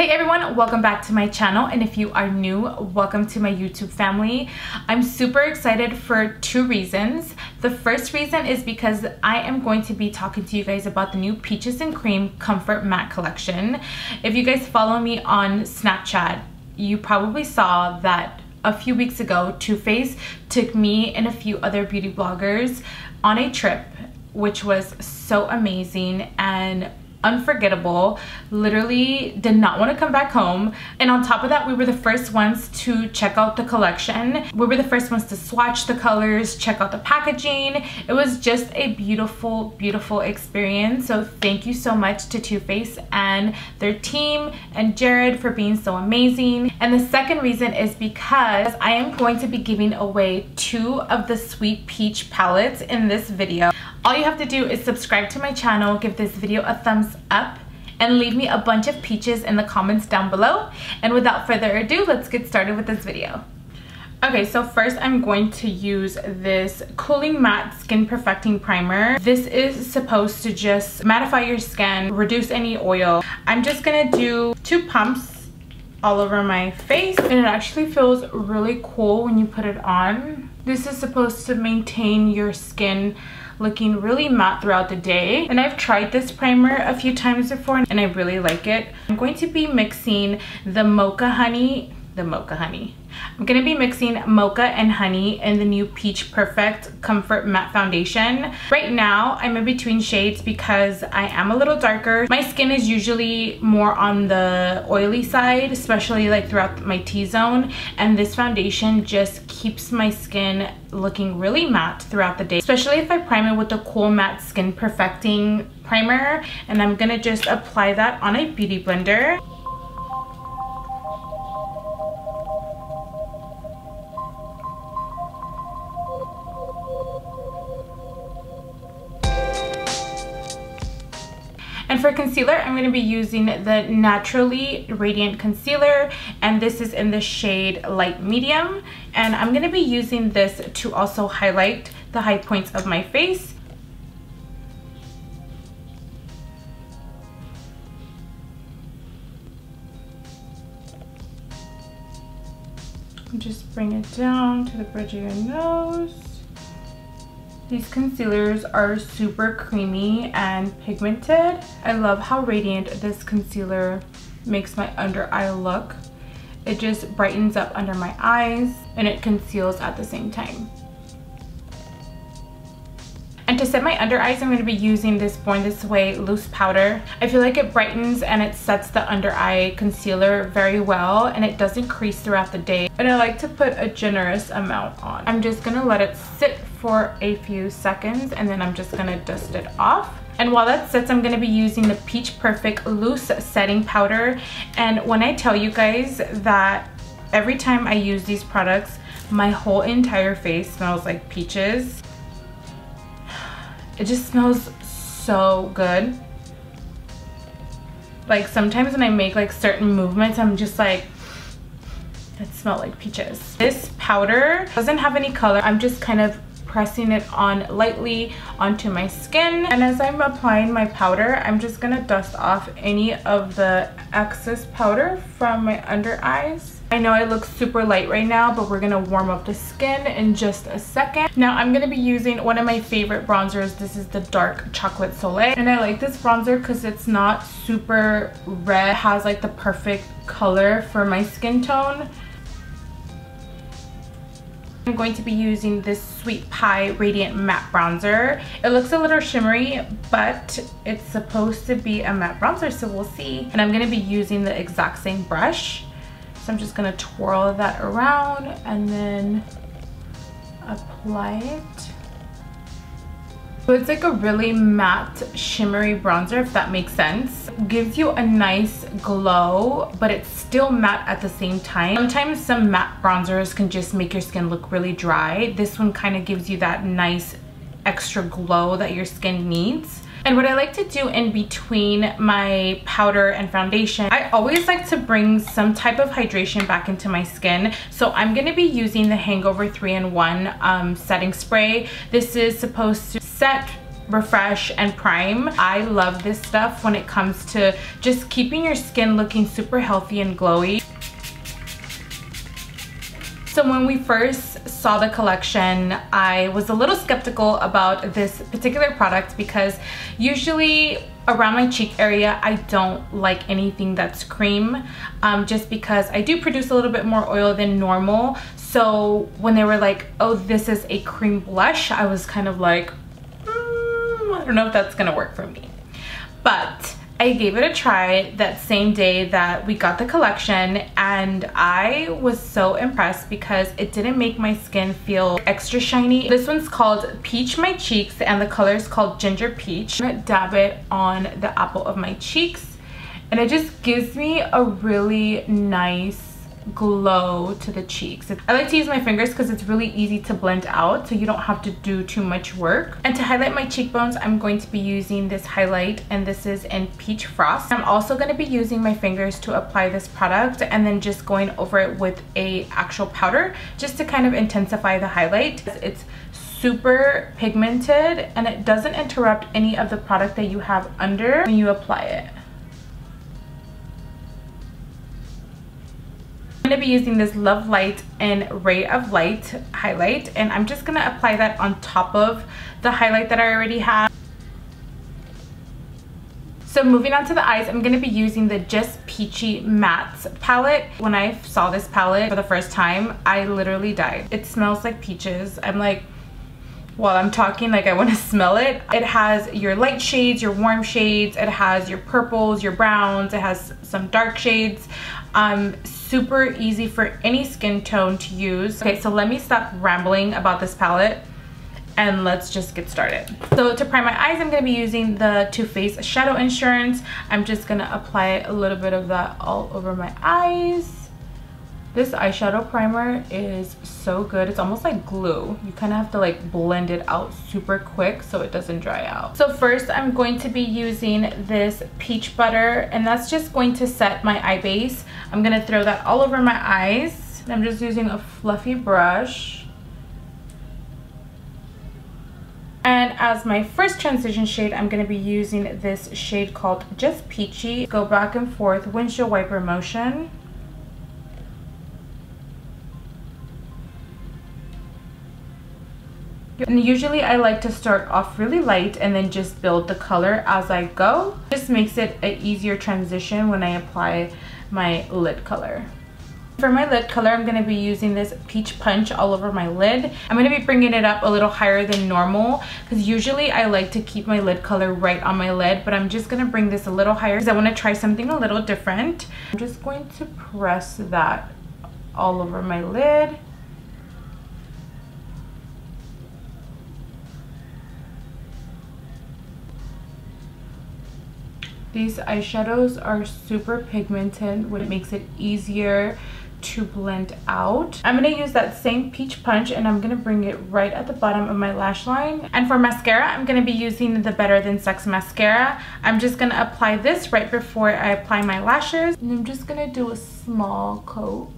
Hey everyone, welcome back to my channel, and if you are new, welcome to my YouTube family. I'm super excited for two reasons. The first reason is because I am going to be talking to you guys about the new Peaches and Cream Comfort Matte collection. If you guys follow me on Snapchat, you probably saw that a few weeks ago Toofaced took me and a few other beauty bloggers on a trip, which was so amazing and unforgettable. Literally did not want to come back home, and on top of that, we were the first ones to check out the collection. We were the first ones to swatch the colors, check out the packaging. It was just a beautiful experience. So thank you so much to Toofaced and their team and Jared for being so amazing. And the second reason is because I am going to be giving away 2 of the Sweet Peach palettes in this video. All you have to do is subscribe to my channel, give this video a thumbs up, and leave me a bunch of peaches in the comments down below. And without further ado, let's get started with this video. Okay, so first I'm going to use this Cooley Matte Skin Perfecting Primer. This is supposed to just mattify your skin, reduce any oil. I'm just gonna do 2 pumps all over my face, and it actually feels really cool when you put it on. This is supposed to maintain your skin looking really matte throughout the day, and I've tried this primer a few times before and I really like it. I'm going to be mixing the Mocha Honey. I'm gonna be mixing Mocha and Honey in the new Peach Perfect Comfort Matte Foundation. Right now, I'm in between shades because I am a little darker. My skin is usually more on the oily side, especially like throughout my T-zone, and this foundation just keeps my skin looking really matte throughout the day, especially if I prime it with the Cool Matte Skin Perfecting Primer. And I'm gonna just apply that on a beauty blender. And for concealer, I'm going to be using the Naturally Radiant Concealer, and this is in the shade Light Medium. And I'm going to be using this to also highlight the high points of my face. Just bring it down to the bridge of your nose. These concealers are super creamy and pigmented. I love how radiant this concealer makes my under eye look. It just brightens up under my eyes and it conceals at the same time. And to set my under eyes, I'm going to be using this Born This Way loose powder. I feel like it brightens and it sets the under eye concealer very well, and it doesn't crease throughout the day. And I like to put a generous amount on. I'm just going to let it sit for a few seconds, and then I'm just going to dust it off. And while that sits, I'm going to be using the Peach Perfect Loose Setting Powder. And when I tell you guys that every time I use these products, my whole entire face smells like peaches. It just smells so good. Like sometimes when I make like certain movements, I'm just like, that smell like peaches. This powder doesn't have any color. I'm just kind of pressing it on lightly onto my skin. And as I'm applying my powder, I'm just gonna dust off any of the excess powder from my under eyes. I know I look super light right now, but we're gonna warm up the skin in just a second. Now I'm gonna be using one of my favorite bronzers. This is the Dark Chocolate Soleil. And I like this bronzer because it's not super red. It has like the perfect color for my skin tone. I'm going to be using this Sweet Pie Radiant Matte Bronzer. It looks a little shimmery, but it's supposed to be a matte bronzer, so we'll see. And I'm gonna be using the exact same brush. So I'm just gonna twirl that around and then apply it. So it's like a really matte, shimmery bronzer, if that makes sense. It gives you a nice glow, but it's still matte at the same time. Sometimes some matte bronzers can just make your skin look really dry. This one kind of gives you that nice extra glow that your skin needs. And what I like to do in between my powder and foundation, I always like to bring some type of hydration back into my skin. So I'm going to be using the Hangover 3-in-1 setting spray. This is supposed to set, refresh, and prime. I love this stuff when it comes to just keeping your skin looking super healthy and glowy. So when we first saw the collection, I was a little skeptical about this particular product because usually around my cheek area, I don't like anything that's cream, just because I do produce a little bit more oil than normal. So when they were like, oh, this is a cream blush, I was kind of like, I don't know if that's gonna work for me. But I gave it a try that same day that we got the collection, and I was so impressed because it didn't make my skin feel extra shiny. This one's called Peach My Cheeks, and the color is called Ginger Peach. I'm gonna dab it on the apple of my cheeks, and it just gives me a really nice glow to the cheeks. I like to use my fingers because it's really easy to blend out, so you don't have to do too much work. And to highlight my cheekbones, I'm going to be using this highlight, and this is in Peach Frost. I'm also going to be using my fingers to apply this product and then just going over it with a actual powder just to kind of intensify the highlight. It's super pigmented and it doesn't interrupt any of the product that you have under when you apply it. I'm going to be using this Love Light and Ray of Light highlight, and I'm just going to apply that on top of the highlight that I already have. So moving on to the eyes, I'm going to be using the Just Peachy Mattes palette. When I saw this palette for the first time, I literally died. It smells like peaches. I'm like, while I'm talking, like I want to smell it. It has your light shades, your warm shades, it has your purples, your browns, it has some dark shades. Super easy for any skin tone to use. Okay, so let me stop rambling about this palette and let's just get started. So to prime my eyes, I'm going to be using the Too Faced Shadow Insurance. I'm just going to apply a little bit of that all over my eyes. This eyeshadow primer is so good. It's almost like glue. You kind of have to like blend it out super quick so it doesn't dry out. So first I'm going to be using this peach butter, and that's just going to set my eye base. I'm going to throw that all over my eyes. I'm just using a fluffy brush. And as my first transition shade, I'm going to be using this shade called Just Peachy. Go back and forth, windshield wiper motion. And usually I like to start off really light and then just build the color as I go. This makes it an easier transition when I apply my lid color. For my lid color, I'm going to be using this Peach Punch all over my lid. I'm going to be bringing it up a little higher than normal because usually I like to keep my lid color right on my lid, but I'm just going to bring this a little higher because I want to try something a little different. I'm just going to press that all over my lid. These eyeshadows are super pigmented, which makes it easier to blend out. I'm going to use that same Peach Punch and I'm going to bring it right at the bottom of my lash line. And for mascara, I'm going to be using the Better Than Sex mascara. I'm just going to apply this right before I apply my lashes. And I'm just going to do a small coat.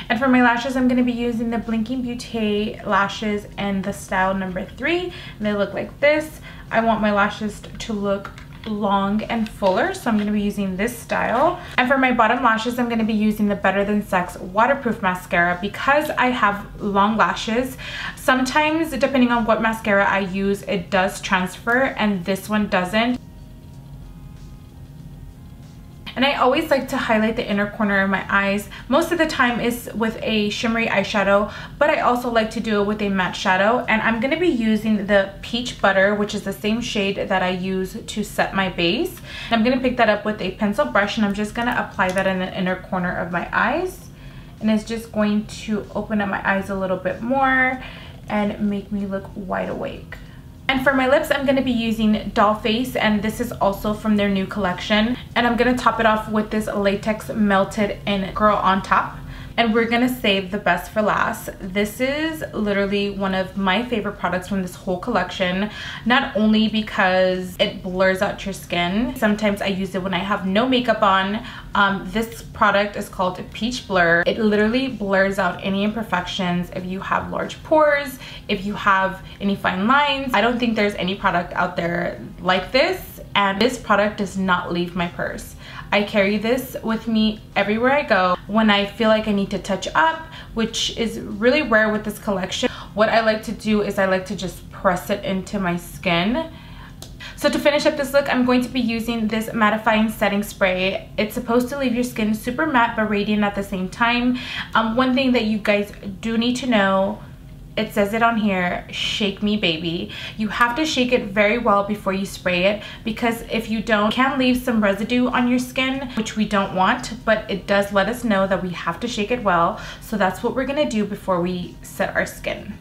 And for my lashes, I'm going to be using the Blinking Beauty lashes and the style number 3. And they look like this. I want my lashes to look long and fuller, so I'm going to be using this style. And for my bottom lashes, I'm going to be using the Better Than Sex waterproof mascara because I have long lashes. Sometimes, depending on what mascara I use, it does transfer, and this one doesn't. And I always like to highlight the inner corner of my eyes. Most of the time is with a shimmery eyeshadow, but I also like to do it with a matte shadow. And I'm going to be using the Peach Butter, which is the same shade that I use to set my base. I'm going to pick that up with a pencil brush, and I'm just going to apply that in the inner corner of my eyes. And it's just going to open up my eyes a little bit more and make me look wide awake. And for my lips, I'm going to be using Doll Face, and this is also from their new collection. And I'm going to top it off with this latex melted in Girl on Top. and we're gonna save the best for last. This is literally one of my favorite products from this whole collection, not only because it blurs out your skin. Sometimes I use it when I have no makeup on. This product is called Peach Blur. It literally blurs out any imperfections. If you have large pores, if you have any fine lines, I don't think there's any product out there like this, and this product does not leave my purse. I carry this with me everywhere I go. When I feel like I need to touch up, which is really rare with this collection, what I like to do is I like to just press it into my skin. So to finish up this look, I'm going to be using this mattifying setting spray. It's supposed to leave your skin super matte but radiant at the same time. One thing that you guys do need to know, it says it on here, shake me baby. You have to shake it very well before you spray it, because if you don't, it can leave some residue on your skin, which we don't want, but it does let us know that we have to shake it well. So that's what we're gonna do before we set our skin.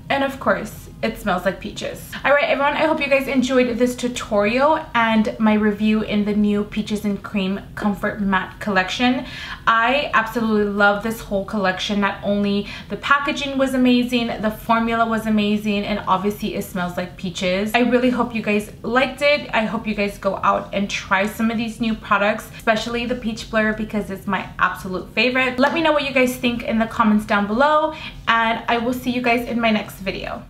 And of course, it smells like peaches. All right, everyone, I hope you guys enjoyed this tutorial and my review in the new Peaches and Cream Comfort Matte collection. I absolutely love this whole collection. Not only the packaging was amazing, the formula was amazing, and obviously it smells like peaches. I really hope you guys liked it. I hope you guys go out and try some of these new products, especially the Peach Blur, because it's my absolute favorite. Let me know what you guys think in the comments down below, and I will see you guys in my next video.